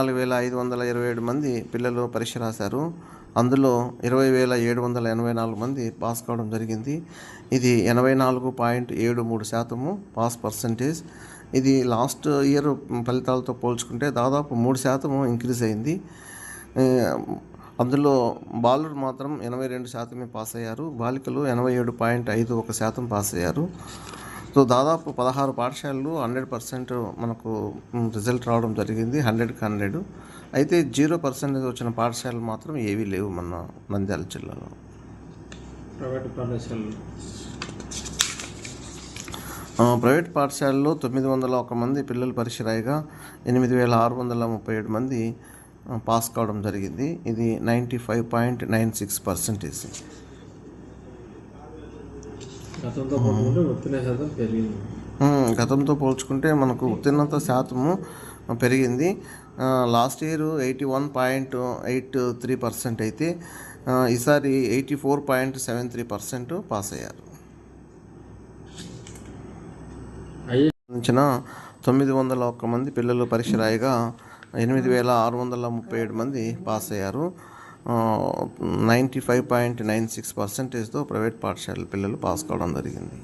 24,527 మంది పిల్లలు పరీక్ష రాశారు. అందులో 20,784 మంది పాస్ కావడం జరిగింది. ఇది 84.73% పాస్ పర్సంటేజ్. ఇది లాస్ట్ ఇయర్ ఫలితాలతో పోల్చుకుంటే దాదాపు 3% ఇంక్రీజ్ అయింది. అందులో బాలురు మాత్రం 82% పాస్ అయ్యారు. బాలికలు 87.51% పాస్ అయ్యారు. సో దాదాపు 16 పాఠశాలలు 100% మనకు రిజల్ట్ రావడం జరిగింది, 100కి 100. అయితే 0% వచ్చిన పాఠశాలలు మాత్రం ఏవీ లేవు మన నంద్యాల జిల్లాలో. ప్రైవేట్ పాఠశాలలో 901 మంది పిల్లలు పరీక్ష రాయగా 8,637 మంది పాస్ కావడం జరిగింది. ఇది 95.96%. గతంతో పోల్చుకుంటే మనకు ఉత్తీర్ణత శాతము పెరిగింది. లాస్ట్ ఇయర్ 81.83% అయితే ఈసారి 84.73% పాస్ అయ్యారు. 901 మంది పిల్లలు పరీక్ష రాయగా 8,637 మంది పాస్ అయ్యారు. 95.96%తో ప్రైవేట్ పాఠశాల పిల్లలు పాస్ కావడం జరిగింది.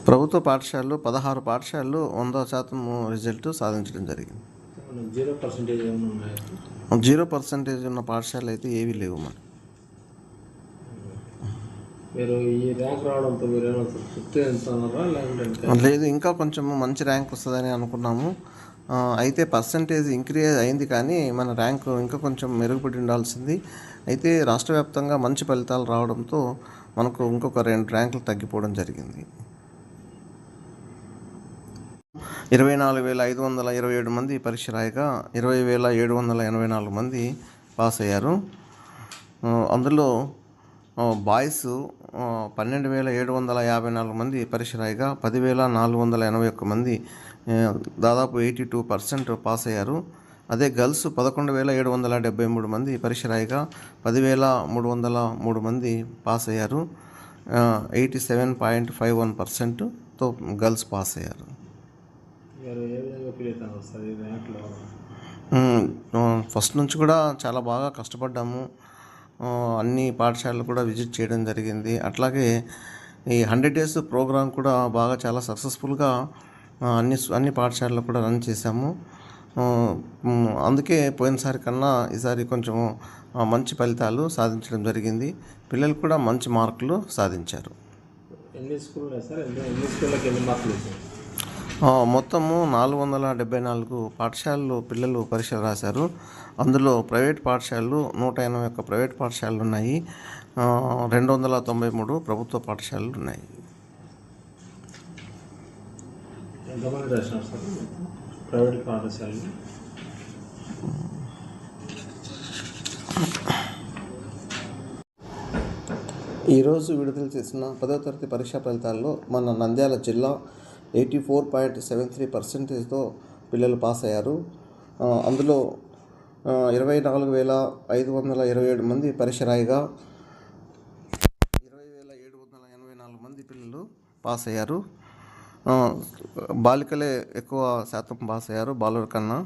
ప్రభుత్వ పాఠశాలలో 16 పాఠశాలలు 100% రిజల్ట్ సాధించడం జరిగింది. 0% ఉన్న పాఠశాలలు అయితే ఏవీ లేవు. లేదు, ఇంకా కొంచెం మంచి ర్యాంక్ వస్తుందని అనుకున్నాము. అయితే పర్సంటేజ్ ఇంక్రీజ్ అయింది, కానీ మన ర్యాంక్ ఇంకా కొంచెం మెరుగుపడి ఉండాల్సింది. అయితే రాష్ట్ర వ్యాప్తంగా మంచి ఫలితాలు రావడంతో మనకు ఇంకొక 2 ర్యాంకులు తగ్గిపోవడం జరిగింది. 24,527 మంది పరీక్ష రాయగా 20,784 మంది పాస్ అయ్యారు. అందులో బాయ్స్ 12,754 మంది పరీక్ష రాయగా 10,481 మంది దాదాపు 82% పాస్ అయ్యారు. అదే గర్ల్స్ 11,773 మంది పరీక్ష రాయగా 10,303 మంది పాస్ అయ్యారు. 87.51%తో గర్ల్స్ పాస్ అయ్యారు. ఫస్ట్ నుంచి కూడా చాలా బాగా కష్టపడ్డాము. అన్ని పాఠశాలలు కూడా విజిట్ చేయడం జరిగింది. అట్లాగే ఈ 100 days ప్రోగ్రాం కూడా బాగా చాలా సక్సెస్ఫుల్గా అన్ని పాఠశాలలు కూడా రన్ చేశాము. అందుకే పోయినసారి కన్నా ఈసారి కొంచెం మంచి ఫలితాలు సాధించడం జరిగింది. పిల్లలు కూడా మంచి మార్కులు సాధించారు. మొత్తము 474 పాఠశాలలు పిల్లలు పరీక్షలు రాశారు. అందులో ప్రైవేట్ పాఠశాలలు 181 ప్రైవేట్ పాఠశాలలు ఉన్నాయి. 293 ప్రభుత్వ పాఠశాలలు ఉన్నాయి. ఈరోజు విడుదల చేసిన 10వ తరగతి పరీక్షా ఫలితాల్లో మన నంద్యాల జిల్లా 84.73%తో పిల్లలు పాస్ అయ్యారు. అందులో 24,527 మంది పరీక్ష రాయగా 20,784 మంది పిల్లలు పాస్ అయ్యారు. బాలికలే ఎక్కువ శాతం పాస్ అయ్యారు బాలుర కన్నా.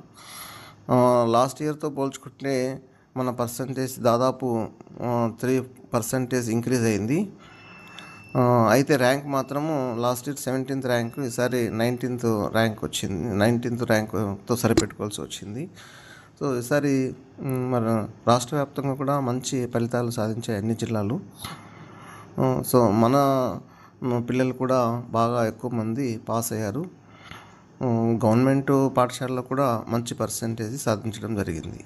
లాస్ట్ ఇయర్తో పోల్చుకుంటే మన పర్సంటేజ్ దాదాపు 3% ఇంక్రీజ్ అయింది. అయితే ర్యాంక్ మాత్రము లాస్ట్ ఇయర్ 17th ర్యాంకు, ఈసారి 19th ర్యాంక్ వచ్చింది. 19th ర్యాంకుతో సరిపెట్టుకోవాల్సి వచ్చింది. సో ఈసారి మన రాష్ట్ర వ్యాప్తంగా కూడా మంచి ఫలితాలు సాధించాయి అన్ని జిల్లాలు. సో మన పిల్లలు కూడా బాగా ఎక్కువ మంది పాస్ అయ్యారు. గవర్నమెంట్ పాఠశాలలో కూడా మంచి పర్సంటేజ్ సాధించడం జరిగింది.